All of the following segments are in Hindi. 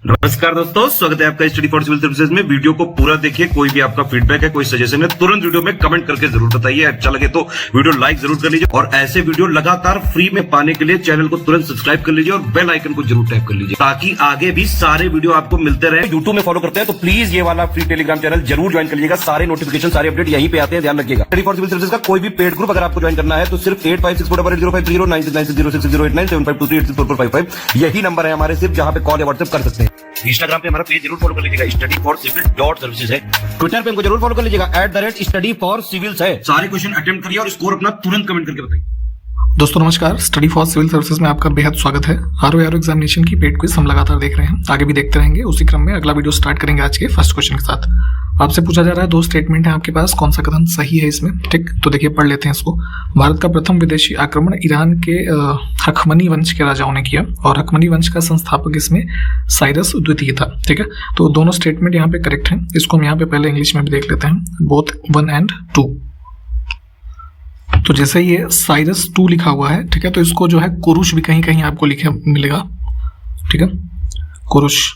नमस्कार दोस्तों, स्वागत है आपका स्टडी फॉर सिविल सर्विसेज में। वीडियो को पूरा देखिए। कोई भी आपका फीडबैक है, कोई सजेशन है, तुरंत वीडियो में कमेंट करके जरूर बताइए। अच्छा लगे तो वीडियो लाइक जरूर कर लीजिए और ऐसे वीडियो लगातार फ्री में पाने के लिए चैनल को तुरंत सब्सक्राइब कर लीजिए और बेल आइकन को जरूर टैप कर लीजिए ताकि आगे भी सारे वीडियो आपको मिलते रहे। यूट्यूब में फॉलो करते हैं तो प्लीज ये वाला फ्री टेलीग्राम चैनल जरूर ज्वाइन कर लीजिएगा। सारे नोटिफिकेशन, सारे अपडेट यहीं पे आते हैं, ध्यान रखिएगा। स्टडी फॉर सिविल सर्विसेज का कोई भी पेड ग्रुप अगर आपको ज्वाइन करना है तो सिर्फ 856480560660897523864455 यही नंबर है हमारे, सिर्फ जहां पे कॉल या व्हाट्सएप कर सकते हैं। इंस्टाग्राम पे हमारा पेज जरूर फॉलो कर लीजिएगा, studyforcivil.services है। ट्विटर पे हमको जरूर फॉलो कर लीजिएगा, @studyforcivils है। सारे क्वेश्चन अटेम्प्ट करिए और स्कोर अपना तुरंत कमेंट करके बताइए। दोस्तों नमस्कार, स्टडी फॉर सिविल सर्विसेज में आपका बेहद स्वागत है। आरओ एग्जामिनेशन की पेड क्विज हम लगातार देख रहे हैं, आगे भी देखते रहेंगे। उसी क्रम में अगला वीडियो स्टार्ट करेंगे आज के फर्स्ट क्वेश्चन के साथ। आपसे पूछा जा रहा है, दो स्टेटमेंट है आपके पास, कौन सा कथन सही है इसमें? ठीक, तो देखिए पढ़ लेते हैं इसको। भारत का प्रथम विदेशी आक्रमण ईरान के हखमनी वंश के राजाओं ने किया और हखमनी वंश का संस्थापक इसमें साइरस द्वितीय था। ठीक है, तो दोनों स्टेटमेंट यहाँ पे करेक्ट हैं। इसको हम यहाँ पे पहले इंग्लिश में भी देख लेते हैं, बोथ 1 and 2। तो जैसे ये साइरस 2 लिखा हुआ है, ठीक है, तो इसको जो है कुरुश भी कहीं कहीं आपको लिखे मिलेगा। ठीक है, कुरुश।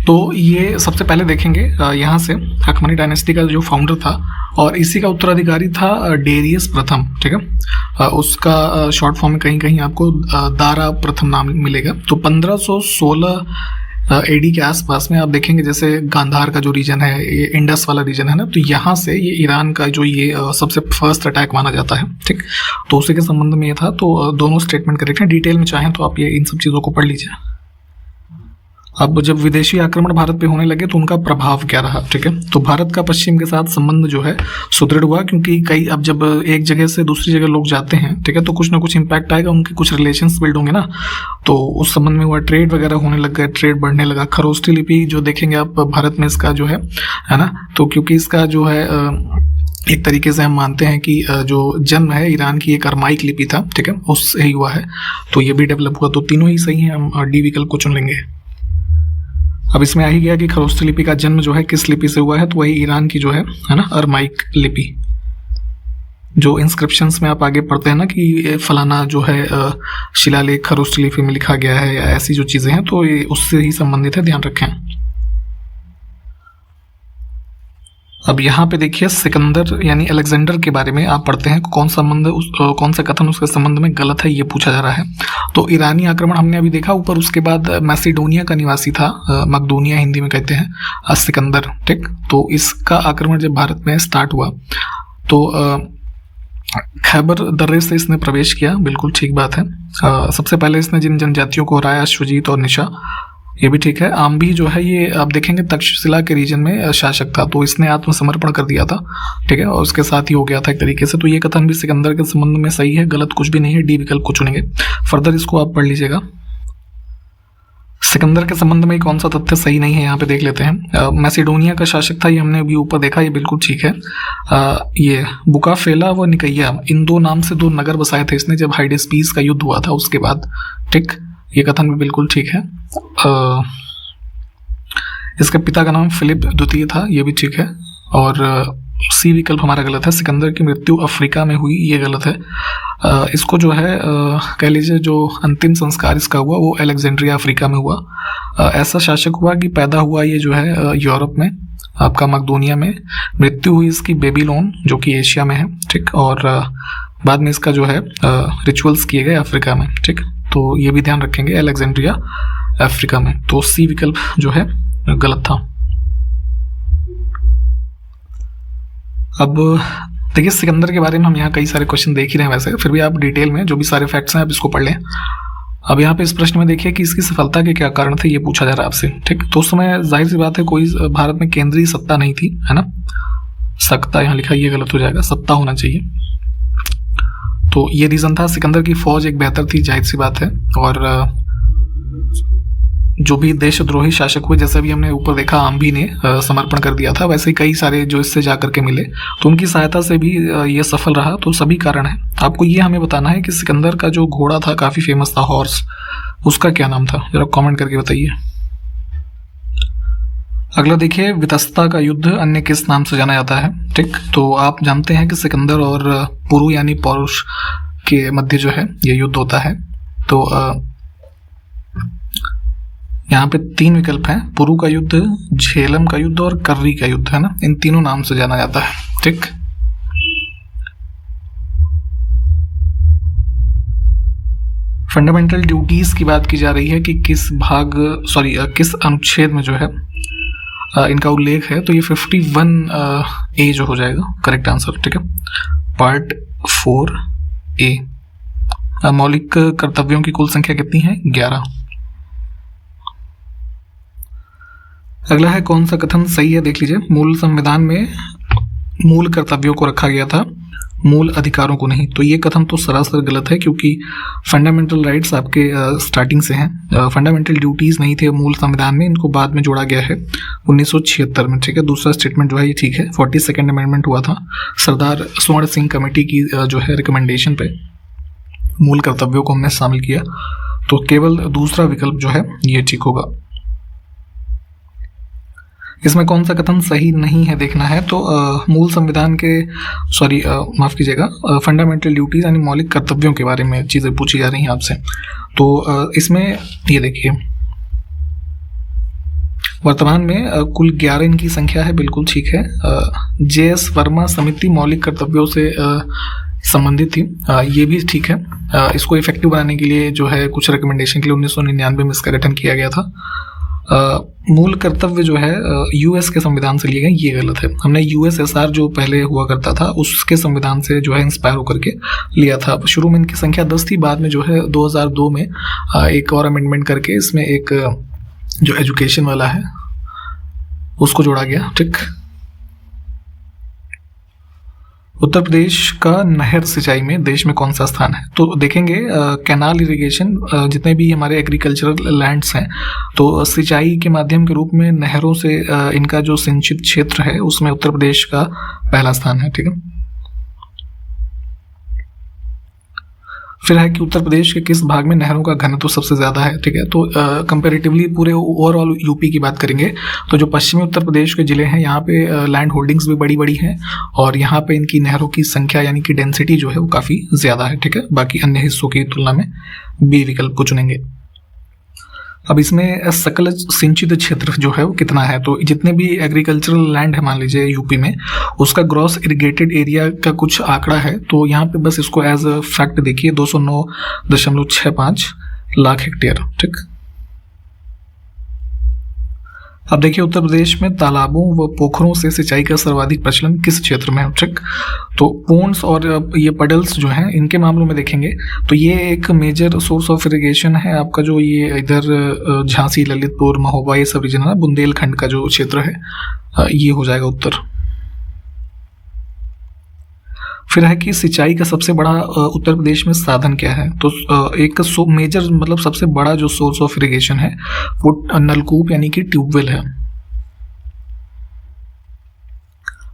तो ये सबसे पहले देखेंगे यहाँ से हखमनी डायनेस्टी का जो फाउंडर था और इसी का उत्तराधिकारी था डेरियस प्रथम। ठीक है, उसका शॉर्ट फॉर्म में कहीं कहीं आपको दारा प्रथम नाम मिलेगा। तो 1516 एडी के आसपास में आप देखेंगे, जैसे गांधार का जो रीजन है, ये इंडस वाला रीजन है ना, तो यहाँ से ये ईरान का जो ये सबसे फर्स्ट अटैक माना जाता है। ठीक, तो उसी के संबंध में ये था। तो दोनों स्टेटमेंट करेक्ट हैं। डिटेल में चाहें तो आप ये इन सब चीज़ों को पढ़ लीजिए। अब जब विदेशी आक्रमण भारत पे होने लगे तो उनका प्रभाव क्या रहा? ठीक है, तो भारत का पश्चिम के साथ संबंध जो है सुदृढ़ हुआ, क्योंकि कई अब जब एक जगह से दूसरी जगह लोग जाते हैं, ठीक है, तो कुछ ना कुछ इम्पैक्ट आएगा, उनके कुछ रिलेशंस बिल्ड होंगे ना, तो उस संबंध में हुआ। ट्रेड वगैरह होने लग गया, ट्रेड बढ़ने लगा। खरोष्ठी लिपि जो देखेंगे आप भारत में, इसका जो है ना, तो क्योंकि इसका जो है एक तरीके से हम मानते हैं कि जो जन्म है ईरान की एक अरमाइक लिपि था, ठीक है, उससे ही हुआ है, तो ये भी डेवलप हुआ। तो तीनों ही सही हैं, हम डी विकल्प को चुन लेंगे। अब इसमें आ ही गया कि खरोष्ठी लिपि का जन्म जो है किस लिपि से हुआ है, तो वही ईरान की जो है ना, अरमाइक लिपि। जो इंस्क्रिप्शंस में आप आगे पढ़ते हैं ना कि फलाना जो है शिलालेख खरोष्ठी लिपि में लिखा गया है, या ऐसी जो चीजें हैं, तो ये उससे ही संबंधित है, ध्यान रखें। अब यहाँ पे देखिए, सिकंदर यानी अलेक्जेंडर के बारे में आप पढ़ते हैं, कौन सा कथन उसके संबंध में गलत है, ये पूछा जा रहा है। तो ईरानी आक्रमण हमने अभी देखा ऊपर, उसके बाद मैसिडोनिया का निवासी था, मकदूनिया हिंदी में कहते हैं, सिकंदर। ठीक, तो इसका आक्रमण जब भारत में स्टार्ट हुआ तो खैबर दर्रे से इसने प्रवेश किया, बिल्कुल ठीक बात है। सबसे पहले इसने जिन जनजातियों को हराया, अश्वजीत और निशा, ये भी ठीक है। आम्भी जो है ये आप देखेंगे तक्षशिला के रीजन में शासक था, तो इसने आत्मसमर्पण कर दिया था। ठीक है, और उसके साथ ही हो गया था एक तरीके से। तो ये कथन भी सिकंदर के संबंध में सही है, गलत कुछ भी नहीं है, डी विकल्प को चुनेंगे। फर्दर इसको आप पढ़ लीजिएगा। सिकंदर के संबंध में कौन सा तथ्य सही नहीं है, यहाँ पे देख लेते हैं। मैसिडोनिया का शासक था, ये हमने अभी ऊपर देखा, ये बिल्कुल ठीक है। ये बुकाफेला व निकैया, इन दो नाम से दो नगर बसाए थे इसने जब हाइडेस्पीस का युद्ध हुआ था उसके बाद। ठीक, ये कथन भी बिल्कुल ठीक है। इसके पिता का नाम फिलिप द्वितीय था, ये भी ठीक है। और सी विकल्प हमारा गलत है। सिकंदर की मृत्यु अफ्रीका में हुई, ये गलत है। इसको जो है कह लीजिए जो अंतिम संस्कार इसका हुआ वो अलेक्जेंड्रिया अफ्रीका में हुआ। ऐसा शासक हुआ कि पैदा हुआ ये जो है यूरोप में, आपका मकदूनिया में। मृत्यु हुई इसकी बेबीलोन जो कि एशिया में है। ठीक, और बाद में इसका जो है रिचुअल्स किए गए अफ्रीका में। ठीक, तो ये भी ध्यान रखेंगे, अलेक्जेंड्रिया अफ्रीका में। तो सी विकल्प जो है गलत था। अब देखिए, सिकंदर के बारे में हम यहाँ कई सारे क्वेश्चन देख ही रहे हैं, वैसे फिर भी आप डिटेल में जो भी सारे फैक्ट्स हैं आप इसको पढ़ लें। अब यहाँ पे इस प्रश्न में देखिए कि इसकी सफलता के क्या कारण थे, ये पूछा जा रहा है आपसे। ठीक, तो उस समय जाहिर सी बात है कोई भारत में केंद्रीय सत्ता नहीं थी, है ना। सत्ता यहाँ लिखा, ये गलत हो जाएगा, सत्ता होना चाहिए। तो ये रीजन था। सिकंदर की फौज एक बेहतर थी, जाहिर सी बात है। और जो भी देशद्रोही शासक हुए, जैसे भी हमने ऊपर देखा आम्भी ने समर्पण कर दिया था, वैसे ही कई सारे जो इससे जाकर के मिले, तो उनकी सहायता से भी ये सफल रहा। तो सभी कारण है। आपको ये हमें बताना है कि सिकंदर का जो घोड़ा था काफी फेमस था, हॉर्स, उसका क्या नाम था, जरा कमेंट करके बताइए। अगला देखिए, वितस्ता का युद्ध अन्य किस नाम से जाना जाता है? ठीक, तो आप जानते हैं कि सिकंदर और पुरु यानी पौरुष के मध्य जो है ये युद्ध होता है। तो यहाँ पे 3 विकल्प हैं, पुरु का युद्ध, झेलम का युद्ध और कर्री का युद्ध, है ना, इन तीनों नाम से जाना जाता है। ठीक, फंडामेंटल ड्यूटीज की बात की जा रही है कि किस किस अनुच्छेद में जो है इनका उल्लेख है, तो ये 51A जो हो जाएगा करेक्ट आंसर। ठीक है, पार्ट 4A। मौलिक कर्तव्यों की कुल संख्या कितनी है? 11। अगला है कौन सा कथन सही है, देख लीजिए। मूल संविधान में मूल कर्तव्यों को रखा गया था, मूल अधिकारों को नहीं। तो ये कथन तो सरासर गलत है, क्योंकि फंडामेंटल राइट्स आपके स्टार्टिंग से हैं। फंडामेंटल ड्यूटीज नहीं थे मूल संविधान में, इनको बाद में जोड़ा गया है 1976 में। ठीक है, दूसरा स्टेटमेंट जो है ये ठीक है। 42nd अमेंडमेंट हुआ था सरदार स्वर्ण सिंह कमेटी की जो है रिकमेंडेशन पे, मूल कर्तव्यों को हमने शामिल किया। तो केवल दूसरा विकल्प जो है ये ठीक होगा। इसमें कौन सा कथन सही नहीं है देखना है। तो मूल संविधान के माफ कीजिएगा, फंडामेंटल ड्यूटीज यानी मौलिक कर्तव्यों के बारे में चीज़ें पूछी जा रही हैं आपसे। तो इसमें ये देखिए, वर्तमान में कुल 11 इनकी संख्या है, बिल्कुल ठीक है। JS वर्मा समिति मौलिक कर्तव्यों से संबंधित थी, ये भी ठीक है। इसको इफेक्टिव बनाने के लिए जो है कुछ रिकमेंडेशन के लिए 1999 में इसका गठन किया गया था। मूल कर्तव्य जो है US के संविधान से लिए गए, ये गलत है। हमने USSR जो पहले हुआ करता था उसके संविधान से जो है इंस्पायर होकर के लिया था। शुरू में इनकी संख्या 10 थी, बाद में जो है 2002 में एक और अमेंडमेंट करके इसमें एक जो एजुकेशन वाला है उसको जोड़ा गया। ठीक, उत्तर प्रदेश का नहर सिंचाई में देश में कौन सा स्थान है? तो देखेंगे कैनाल इरिगेशन, जितने भी हमारे एग्रीकल्चरल लैंड्स हैं, तो सिंचाई के माध्यम के रूप में नहरों से इनका जो सिंचित क्षेत्र है उसमें उत्तर प्रदेश का पहला स्थान है। ठीक है, फिर है कि उत्तर प्रदेश के किस भाग में नहरों का घनत्व सबसे ज्यादा है। ठीक है, तो कंपैरेटिवली पूरे ओवरऑल यूपी की बात करेंगे तो जो पश्चिमी उत्तर प्रदेश के जिले हैं यहाँ पे लैंड होल्डिंग्स भी बड़ी बड़ी हैं और यहाँ पे इनकी नहरों की संख्या यानी कि डेंसिटी जो है वो काफ़ी ज़्यादा है। ठीक है, बाकी अन्य हिस्सों की तुलना में बी विकल्प को चुनेंगे। अब इसमें सकल सिंचित क्षेत्र जो है वो कितना है? तो जितने भी एग्रीकल्चरल लैंड है मान लीजिए यूपी में, उसका ग्रॉस इरिगेटेड एरिया का कुछ आंकड़ा है। तो यहाँ पे बस इसको एज अ फैक्ट देखिए, 209.65 लाख हेक्टेयर। ठीक, अब देखिए उत्तर प्रदेश में तालाबों व पोखरों से सिंचाई का सर्वाधिक प्रचलन किस क्षेत्र में है? ठीक, तो पोन्ड्स और ये पडल्स जो हैं इनके मामलों में देखेंगे तो ये एक मेजर सोर्स ऑफ इरिगेशन है आपका, जो ये इधर झांसी, ललितपुर, महोबा, ये सब रीजन है ना, बुंदेलखंड का जो क्षेत्र है, ये हो जाएगा उत्तर। फिर है कि सिंचाई का सबसे बड़ा उत्तर प्रदेश में साधन क्या है? तो एक मेजर मतलब सबसे बड़ा जो सोर्स ऑफ इरिगेशन है वो नलकूप यानी कि ट्यूबवेल है।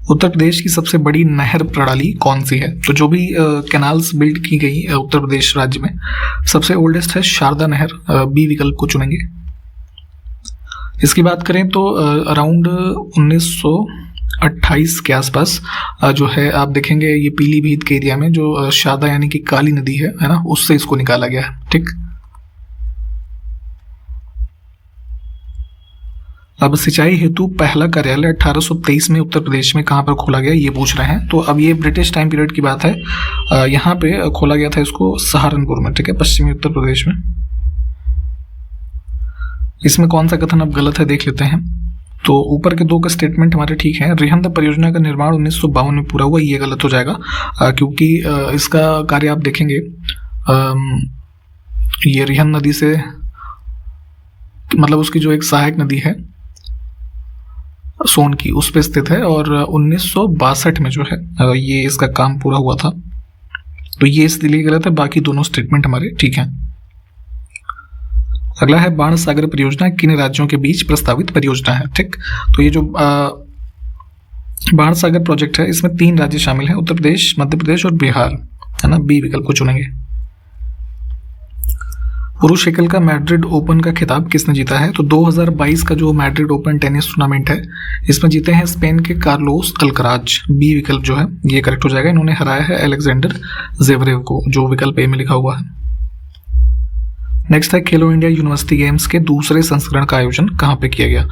उत्तर प्रदेश की सबसे बड़ी नहर प्रणाली कौन सी है? तो जो भी कैनाल्स बिल्ड की गई उत्तर प्रदेश राज्य में, सबसे ओल्डेस्ट है शारदा नहर, बी विकल्प को चुनेंगे। इसकी बात करें तो अराउंड 1928 के आसपास जो है आप देखेंगे ये पीलीभीत के एरिया में जो शारदा यानी कि काली नदी है ना, उससे इसको निकाला गया है। ठीक, अब सिंचाई हेतु पहला कार्यालय 1823 में उत्तर प्रदेश में कहाँ पर खोला गया ये पूछ रहे हैं। तो अब ये ब्रिटिश टाइम पीरियड की बात है, यहाँ पे खोला गया था इसको सहारनपुर में। ठीक है, पश्चिमी उत्तर प्रदेश में। इसमें कौन सा कथन अब गलत है देख लेते हैं। तो ऊपर के दो का स्टेटमेंट हमारे ठीक है। रिहंद परियोजना का निर्माण 1952 में पूरा हुआ, ये गलत हो जाएगा क्योंकि इसका कार्य आप देखेंगे ये रिहंद नदी से मतलब उसकी जो एक सहायक नदी है सोन की, उस पे स्थित है और 1962 में जो है ये इसका काम पूरा हुआ था। तो ये इसलिए गलत है, बाकी दोनों स्टेटमेंट हमारे ठीक हैं। अगला है बाण सागर परियोजना किन राज्यों के बीच प्रस्तावित परियोजना है? ठीक, तो ये जो बाण सागर प्रोजेक्ट है इसमें 3 राज्य शामिल हैं, उत्तर प्रदेश, मध्य प्रदेश और बिहार, है ना, बी विकल्प को चुनेंगे। पुरुष एकल का मैड्रिड ओपन का खिताब किसने जीता है? तो 2022 का जो मैड्रिड ओपन टेनिस टूर्नामेंट है इसमें जीते हैं स्पेन के कार्लोस अल्कराज, बी विकल्प जो है ये करेक्ट हो जाएगा। इन्होंने हराया है अलेक्जेंडर जेवरेव को, जो विकल्प ए में लिखा हुआ है। नेक्स्ट है खेलो इंडिया यूनिवर्सिटी गेम्स के दूसरे संस्करण का आयोजन कहाँ पे किया गया।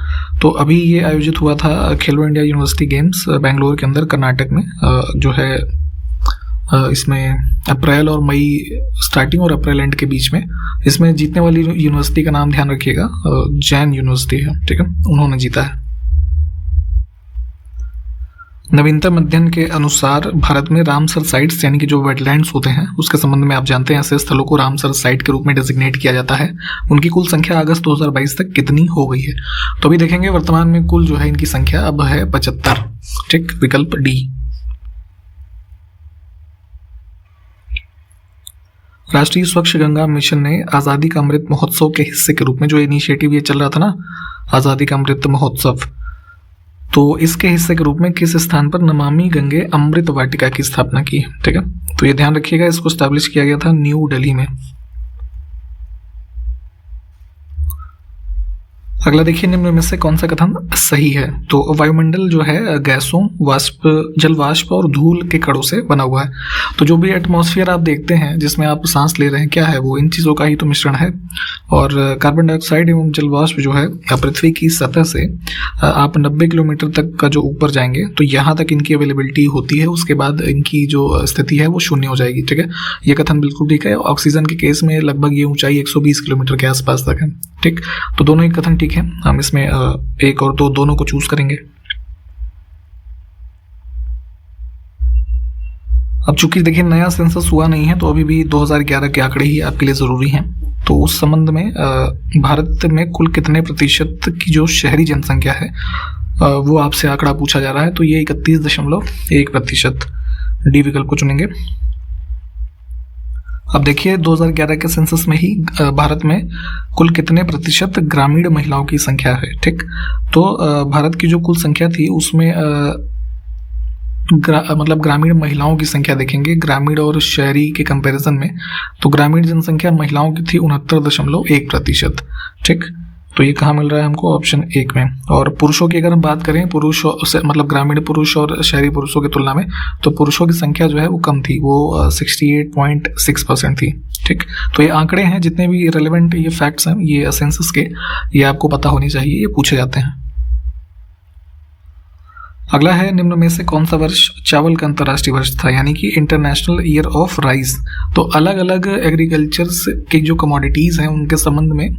तो अभी ये आयोजित हुआ था खेलो इंडिया यूनिवर्सिटी गेम्स बेंगलोर के अंदर कर्नाटक में, जो है इसमें अप्रैल और मई स्टार्टिंग और अप्रैल एंड के बीच में। इसमें जीतने वाली यूनिवर्सिटी का नाम ध्यान रखिएगा, जैन यूनिवर्सिटी है, ठीक है, उन्होंने जीता है। नवीनतम अध्ययन के अनुसार भारत में रामसर साइट्स यानी कि जो वेटलैंड्स होते हैं उसके संबंध में आप जानते हैं ऐसे स्थलों को रामसर साइट के रूप में डेजिग्नेट किया जाता है। उनकी कुल संख्या अगस्त 2022 तक कितनी हो गई है। तो अभी देखेंगे वर्तमान में कुल जो है इनकी संख्या अब है 75, ठीक, विकल्प डी। राष्ट्रीय स्वच्छ गंगा मिशन ने आज़ादी का अमृत महोत्सव के हिस्से के रूप में जो इनिशिएटिव ये चल रहा था ना, आज़ादी का अमृत महोत्सव, तो इसके हिस्से के रूप में किस स्थान पर नमामि गंगे अमृत वाटिका की स्थापना की, ठीक है। तो ये ध्यान रखिएगा, इसको स्टैब्लिश किया गया था न्यू दिल्ली में। अगला देखिए, निम्न में से कौन सा कथन सही है। तो वायुमंडल जो है गैसों, वाष्प, जल वाष्प और धूल के कणों से बना हुआ है। तो जो भी एटमॉस्फेयर आप देखते हैं जिसमें आप सांस ले रहे हैं, क्या है वो, इन चीज़ों का ही तो मिश्रण है। और कार्बन डाइऑक्साइड एवं जल वाष्प जो है पृथ्वी की सतह से आप 90 किलोमीटर तक का जो ऊपर जाएंगे तो यहाँ तक इनकी अवेलेबिलिटी होती है, उसके बाद इनकी जो स्थिति है वो शून्य हो जाएगी, ठीक है। ये कथन बिल्कुल ठीक है। ऑक्सीजन के केस में लगभग ये ऊंचाई 120 किलोमीटर के आसपास तक है, ठीक। तो दोनों ही कथन ठीक है, हम इसमें एक और दो दोनों को चूज करेंगे। अब चूंकि देखिए नया सेंसस हुआ नहीं है तो अभी भी 2011 के आंकड़े ही आपके लिए जरूरी हैं। तो उस संबंध में भारत में कुल कितने प्रतिशत की जो शहरी जनसंख्या है वो आपसे आंकड़ा पूछा जा रहा है। तो ये 31.1%, डी विकल्प को चुनेंगे। अब देखिए 2011 के सेंसस में ही भारत में कुल कितने प्रतिशत ग्रामीण महिलाओं की संख्या है, ठीक। तो भारत की जो कुल संख्या थी उसमें मतलब ग्रामीण महिलाओं की संख्या देखेंगे ग्रामीण और शहरी के कंपैरिजन में, तो ग्रामीण जनसंख्या महिलाओं की थी 69.1%, ठीक। तो ये कहाँ मिल रहा है हमको, ऑप्शन 1 में। और पुरुषों की अगर हम बात करें, पुरुषों से मतलब ग्रामीण पुरुष और शहरी पुरुषों की तुलना में, तो पुरुषों की संख्या जो है वो कम थी, वो 68.6% थी, ठीक। तो ये आंकड़े हैं, जितने भी रेलेवेंट ये फैक्ट्स हैं ये सेंसस के, ये आपको पता होनी चाहिए, ये पूछे जाते हैं। अगला है, निम्न में से कौन सा वर्ष चावल का अंतर्राष्ट्रीय वर्ष था, यानी कि इंटरनेशनल ईयर ऑफ राइस। तो अलग अलग एग्रीकल्चर्स की जो कमोडिटीज़ हैं उनके संबंध में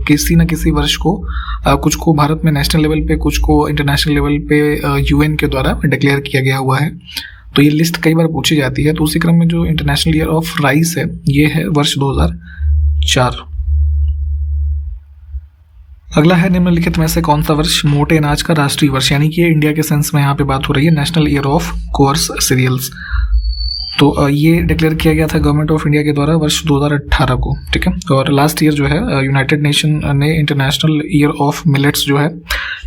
किसी न किसी वर्ष को कुछ को भारत में नेशनल लेवल पे, कुछ को इंटरनेशनल लेवल पे यूएन के द्वारा डिक्लेयर किया गया हुआ है। तो ये लिस्ट कई बार पूछी जाती है। तो उसी क्रम में जो इंटरनेशनल ईयर ऑफ राइस है ये है वर्ष 2004। अगला है, निम्नलिखित में से कौन सा वर्ष मोटे अनाज का राष्ट्रीय वर्ष, यानी कि इंडिया के सेंस में यहाँ पे बात हो रही है national year of coarse cereals. तो ये डिक्लेयर किया गया था गवर्नमेंट ऑफ इंडिया के द्वारा वर्ष 2018 को, ठीक है। और लास्ट ईयर जो है यूनाइटेड नेशन ने इंटरनेशनल ईयर ऑफ मिलेट्स जो है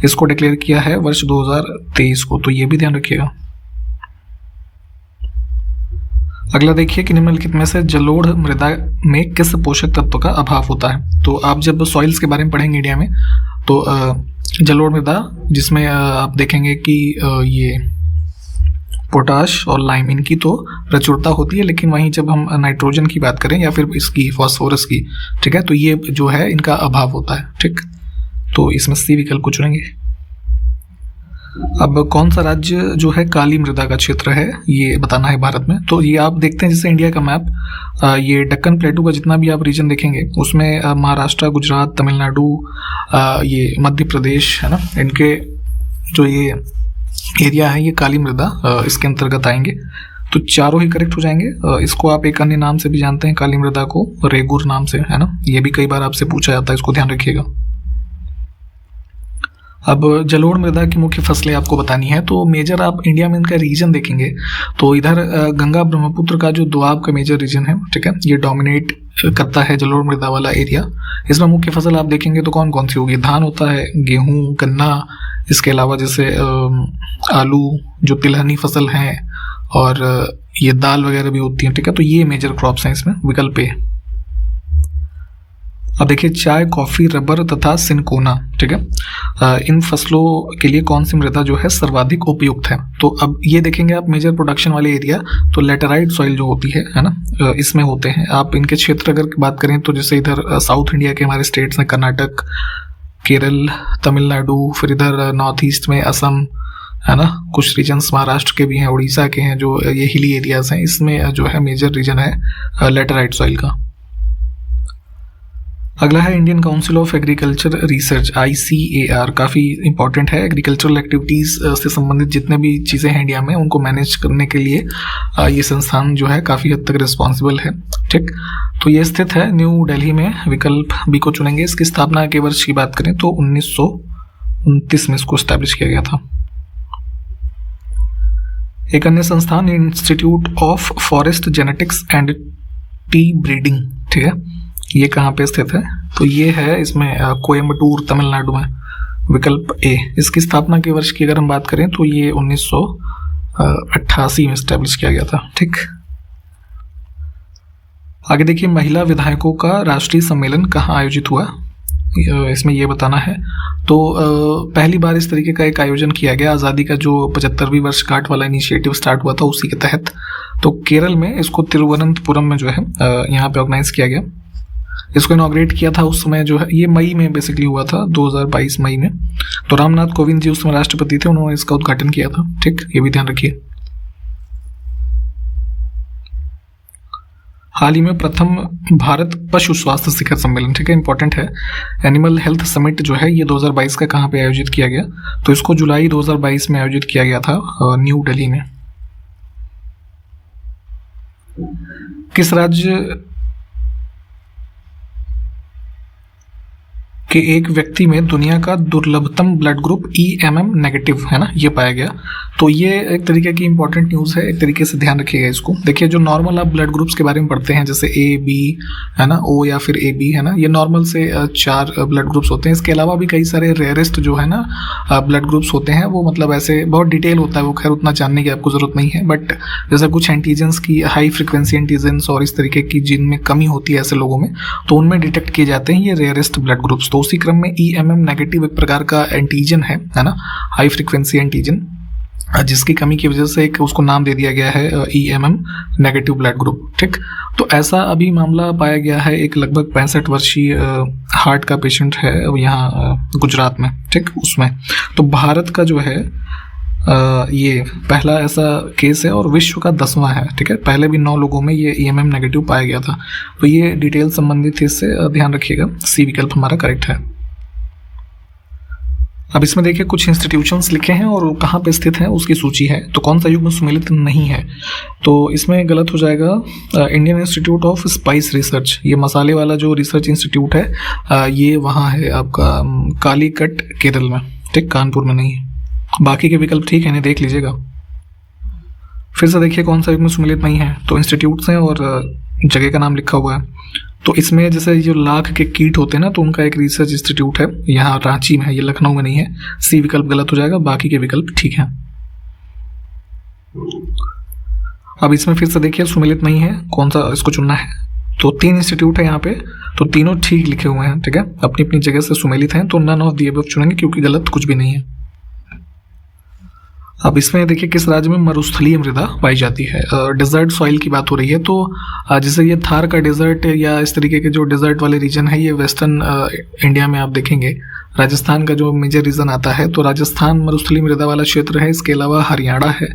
इसको डिक्लेयर किया है वर्ष 2023 को। तो ये भी ध्यान रखिएगा। अगला देखिए कि निम्नलिखित में से जलोढ़ मृदा में किस पोषक तत्व का अभाव होता है। तो आप जब सॉइल्स के बारे में पढ़ेंगे इंडिया में, तो जलोढ़ मृदा जिसमें आप देखेंगे कि ये पोटाश और लाइम इनकी तो प्रचुरता होती है, लेकिन वहीं जब हम नाइट्रोजन की बात करें या फिर इसकी फॉस्फोरस की, ठीक है, तो ये जो है इनका अभाव होता है, ठीक। तो इसमें सी विकल्प को चुनेंगे। अब कौन सा राज्य जो है काली मृदा का क्षेत्र है ये बताना है भारत में। तो ये आप देखते हैं जैसे इंडिया का मैप, ये दक्कन प्लेटू का जितना भी आप रीजन देखेंगे उसमें महाराष्ट्र, गुजरात, तमिलनाडु, ये मध्य प्रदेश है ना, इनके जो ये एरिया है ये काली मृदा इसके अंतर्गत आएंगे। तो चारों ही करेक्ट हो जाएंगे। इसको आप एक अन्य नाम से भी जानते हैं, काली मृदा को रेगुर नाम से, है ना, ये भी कई बार आपसे पूछा जाता है, इसको ध्यान रखिएगा। अब जलोढ़ मृदा की मुख्य फसलें आपको बतानी है। तो मेजर आप इंडिया में इनका रीजन देखेंगे तो इधर गंगा ब्रह्मपुत्र का जो दोआब का मेजर रीजन है, ठीक है, ये डोमिनेट करता है जलोढ़ मृदा वाला एरिया। इसमें मुख्य फसल आप देखेंगे तो कौन कौन सी होगी, धान होता है, गेहूं, गन्ना, इसके अलावा जैसे आलू जो तिलहनी फसल हैं, और ये दाल वगैरह भी होती हैं, ठीक है। तो ये मेजर क्रॉप्स हैं इसमें, विकल्प ए। अब देखिए चाय, कॉफी, रबर तथा सिनकोना, ठीक है, इन फसलों के लिए कौन सी मृदा जो है सर्वाधिक उपयुक्त है। तो अब ये देखेंगे आप मेजर प्रोडक्शन वाले एरिया, तो लेटेराइट सॉइल जो होती है ना, इसमें होते हैं। आप इनके क्षेत्र अगर बात करें तो जैसे इधर साउथ इंडिया के हमारे स्टेट्स हैं, कर्नाटक, केरल, तमिलनाडु, फिर इधर नॉर्थ ईस्ट में असम, है ना, कुछ रीजन्स महाराष्ट्र के भी हैं, उड़ीसा के हैं, जो ये हिली एरियाज हैं, इसमें जो है मेजर रीजन है लेटेराइट सॉइल का। अगला है Indian council of agriculture research, ICAR, काफ़ी इंपॉर्टेंट है। एग्रीकल्चरल एक्टिविटीज़ से संबंधित जितने भी चीज़ें हैं इंडिया में, उनको मैनेज करने के लिए ये संस्थान जो है काफ़ी हद तक रिस्पॉन्सिबल है, ठीक। तो ये स्थित है न्यू दिल्ली में, विकल्प बी को चुनेंगे। इसकी स्थापना के वर्ष की बात करें तो 1929 में इसको स्टैब्लिश किया गया था। एक अन्य संस्थान institute of forest genetics and T breeding, ठीक है, ये कहाँ पे स्थित है, तो ये है इसमें कोयम्बटूर, तमिलनाडु में, विकल्प ए। इसकी स्थापना के वर्ष की अगर हम बात करें तो ये 1988 में स्टैब्लिश किया गया था, ठीक। आगे देखिए महिला विधायकों का राष्ट्रीय सम्मेलन कहाँ आयोजित हुआ, इसमें ये बताना है। तो पहली बार इस तरीके का एक आयोजन किया गया आज़ादी का जो 75वीं वर्षगांठ वाला इनिशिएटिव स्टार्ट हुआ था, उसी के तहत। तो केरल में इसको तिरुवनंतपुरम में जो है यहाँ पे ऑर्गेनाइज किया गया। इसको इनॉग्रेट किया था उस समय जो है, ये मई में बेसिकली हुआ था, 2022 मई में। तो रामनाथ कोविंद जी उस समय राष्ट्रपति थे, उन्होंने इसका उद्घाटन किया था, ठीक, ये भी ध्यान रखिए। हाल ही में प्रथम भारत पशु स्वास्थ्य शिखर सम्मेलन, ठीक है, इंपॉर्टेंट है, एनिमल हेल्थ समिट जो है ये 2022 का कहाँ पे आयोजित किया गया, तो इसको जुलाई 2022 में आयोजित किया गया था न्यू दिल्ली में। किस राज्य कि एक व्यक्ति में दुनिया का दुर्लभतम ब्लड ग्रुप EMM नेगेटिव है ना, ये पाया गया। तो ये एक तरीके की इंपॉर्टेंट न्यूज़ है, एक तरीके से ध्यान रखिएगा इसको। देखिए जो नॉर्मल आप ब्लड ग्रुप्स के बारे में पढ़ते हैं, जैसे A, B है ना, O या फिर AB है ना, ये नॉर्मल से 4 ब्लड ग्रुप्स होते हैं। इसके अलावा भी कई सारे रेयरेस्ट जो है ना ब्लड ग्रुप्स होते हैं, वो मतलब ऐसे बहुत डिटेल होता है, वो खैर उतना जानने की आपको ज़रूरत नहीं है। बट जैसे कुछ एंटीजेंस की, हाई फ्रिक्वेंसी एंटीजेंस और इस तरीके की जिनमें कमी होती है ऐसे लोगों में, तो उनमें डिटेक्ट किए जाते हैं ये रेयरेस्ट ब्लड ग्रुप्स। तो उसी क्रम में EMM नेगेटिव एक प्रकार का एंटीजन है ना, हाई फ्रिक्वेंसी एंटीजन, जिसकी कमी की वजह से एक उसको नाम दे दिया गया है EMM नेगेटिव ब्लड ग्रुप, ठीक। तो ऐसा अभी मामला पाया गया है, एक लगभग 65 वर्षीय हार्ट का पेशेंट है यहाँ गुजरात में, ठीक, उसमें। तो भारत का जो है ये पहला ऐसा केस है और विश्व का 10वां है, ठीक है। पहले भी 9 लोगों में ये EMM नेगेटिव पाया गया था। तो ये डिटेल संबंधित है, इससे ध्यान रखिएगा। सी विकल्प हमारा करेक्ट है। अब इसमें देखिए कुछ इंस्टीट्यूशंस लिखे हैं और कहाँ पे स्थित हैं उसकी सूची है। तो कौन सा युग्म सुमेलित नहीं है, तो इसमें गलत हो जाएगा Indian institute of spice research, ये मसाले वाला जो रिसर्च इंस्टीट्यूट है ये वहाँ है आपका कालीकट केरल में, ठीक, कानपुर में नहीं है। बाकी के विकल्प ठीक है, इन्हें देख लीजिएगा। फिर से देखिए कौन सा युग्म सुमेलित नहीं है, तो इंस्टीट्यूट्स हैं और जगह का नाम लिखा हुआ है। तो इसमें जैसे जो लाख के कीट होते हैं ना, तो उनका एक रिसर्च इंस्टीट्यूट है, यहाँ रांची में है, ये लखनऊ में नहीं है। सी विकल्प गलत हो जाएगा, बाकी के विकल्प ठीक हैं। अब इसमें फिर से देखिए सुमेलित नहीं है, कौन सा इसको चुनना है। तो 3 इंस्टीट्यूट है यहाँ पे, तो तीनों ठीक लिखे हुए हैं, ठीक है, अपनी अपनी जगह से सुमेलित हैं। तो नन ऑफ द अबव चुनेंगे क्योंकि गलत कुछ भी नहीं है। अब इसमें देखिए किस राज्य में मरुस्थलीय मृदा पाई जाती है, डेजर्ट सॉइल की बात हो रही है। तो जैसे ये थार का डेजर्ट या इस तरीके के जो डेजर्ट वाले रीजन है, ये वेस्टर्न इंडिया में आप देखेंगे। राजस्थान का जो मेजर रीजन आता है, तो राजस्थान मरुस्थलीय मृदा वाला क्षेत्र है। इसके अलावा हरियाणा है,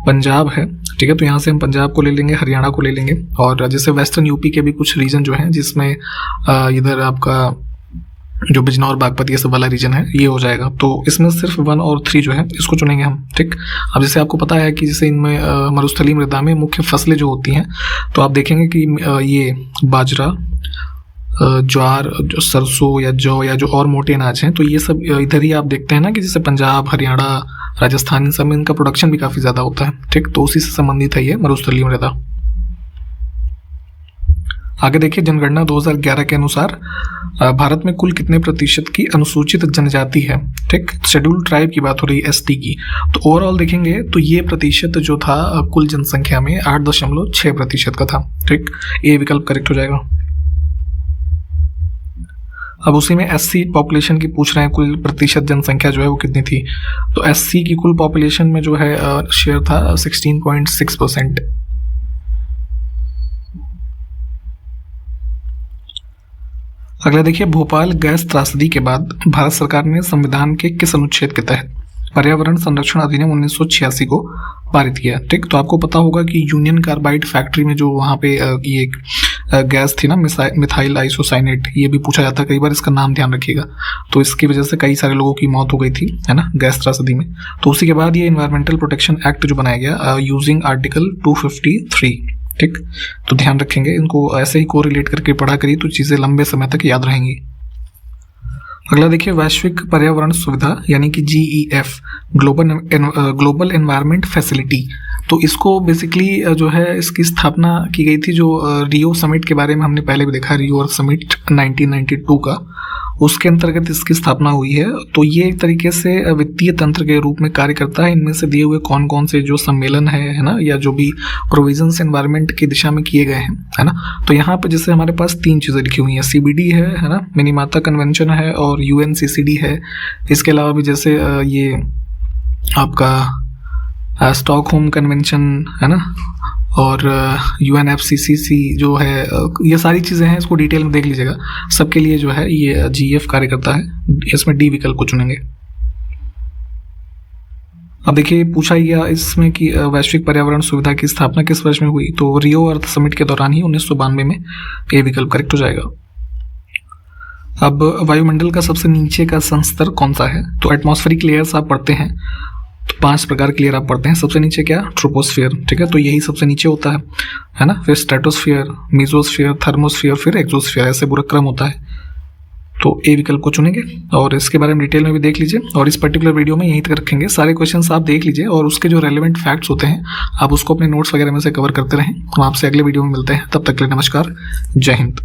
पंजाब है, ठीक है, तो यहाँ से हम पंजाब को ले लेंगे, हरियाणा को ले लेंगे। और जैसे वेस्टर्न यूपी के भी कुछ रीजन जो हैं, जिसमें इधर आपका जो बिजनौर, बागपत, ये सब वाला रीजन है, ये हो जाएगा। तो इसमें सिर्फ 1 और 3 जो है इसको चुनेंगे हम, ठीक। अब जैसे आपको पता है कि जैसे इनमें मरुस्थलीय मृदा में मुख्य फसलें जो होती हैं, तो आप देखेंगे कि ये बाजरा, ज्वार, जो सरसों या जौ या जो और मोटे अनाज हैं, तो ये सब इधर ही आप देखते हैं ना कि जैसे पंजाब, हरियाणा, राजस्थान, इन सब में इनका प्रोडक्शन भी काफ़ी ज़्यादा होता है, ठीक। तो उसी से संबंधित है ये मरुस्थलीय मृदा। आगे देखिए जनगणना 2011 के अनुसार भारत में कुल कितने प्रतिशत की अनुसूचित जनजाति है, ठीक। शेड्यूल ट्राइब की बात हो रही है, ST की। तो ओवरऑल देखेंगे तो ये प्रतिशत जो था कुल जनसंख्या में 8.6% का था, ठीक। ये विकल्प करेक्ट हो जाएगा। अब उसी में एससी पॉपुलेशन की पूछ रहे हैं, कुल प्रतिशत जनसंख्या जो है वो कितनी थी। तो एससी की कुल पॉपुलेशन में जो है शेयर था 16.6%। अगला देखिए, भोपाल गैस त्रासदी के बाद भारत सरकार ने संविधान के किस अनुच्छेद के तहत पर्यावरण संरक्षण अधिनियम 1986 को पारित किया। ठीक, तो आपको पता होगा कि यूनियन कार्बाइड फैक्ट्री में जो वहाँ पे ये गैस थी ना, मिथाइल आइसोसाइनेट, ये भी पूछा जाता है कई बार, इसका नाम ध्यान रखिएगा। तो इसकी वजह से कई सारे लोगों की मौत हो गई थी, है ना, गैस त्रासदी में। तो उसी के बाद ये इन्वायरमेंटल प्रोटेक्शन एक्ट जो बनाया गया यूजिंग आर्टिकल 253। ठीक, तो ध्यान रखेंगे, इनको ऐसे ही कोरिलेट करके पढ़ा करिए तो चीज़ें लंबे समय तक याद रहेंगी। अगला देखिए, वैश्विक पर्यावरण सुविधा यानी कि GEF, ग्लोबल एनवायरनमेंट फैसिलिटी। तो इसको बेसिकली जो है इसकी स्थापना की गई थी, जो रियो समिट के बारे में हमने पहले भी देखा, रियो अर्थ समिट 1992 का, उसके अंतर्गत इसकी स्थापना हुई है। तो ये एक तरीके से वित्तीय तंत्र के रूप में कार्य करता है। इनमें से दिए हुए कौन कौन से जो सम्मेलन है ना, या जो भी प्रोविजंस एनवायरनमेंट की दिशा में किए गए हैं, है ना। तो यहाँ पे जैसे हमारे पास 3 चीज़ें लिखी हुई हैं, CBD है ना, मिनीमाता कन्वेंशन है, और UNCCD है। इसके अलावा भी जैसे ये आपका स्टॉकहोम कन्वेंशन है ना, और UNFCCC जो है, ये सारी चीज़ें हैं, इसको डिटेल में देख लीजिएगा। सबके लिए जो है ये GEF कार्य करता है। इसमें D विकल्प को चुनेंगे। अब देखिए, पूछा गया इसमें कि वैश्विक पर्यावरण सुविधा की स्थापना किस वर्ष में हुई। तो रियो अर्थ समिट के दौरान ही 1992 में A विकल्प करेक्ट हो जाएगा। अब वायुमंडल का सबसे नीचे का संस्तर कौन सा है। तो एटमॉस्फेरिक लेयर्स आप पढ़ते हैं, तो 5 प्रकार के लेयर आप पढ़ते हैं। सबसे नीचे क्या, ट्रोपोस्फियर। ठीक है, तो यही सबसे नीचे होता है ना। फिर स्ट्रेटोस्फियर, मीजोस्फियर, थर्मोस्फियर, फिर एक्सोस्फियर, ऐसे पूरा क्रम होता है। तो A विकल्प को चुनेंगे, और इसके बारे में डिटेल में भी देख लीजिए। और इस पर्टिकुलर वीडियो में यहीं तक रखेंगे, सारे क्वेश्चंस आप देख लीजिए, और उसके जो रेलेवेंट फैक्ट्स होते हैं आप उसको अपने नोट्स वगैरह में से कवर करते रहें। हम आपसे अगले वीडियो में मिलते हैं, तब तक के लिए नमस्कार, जय हिंद।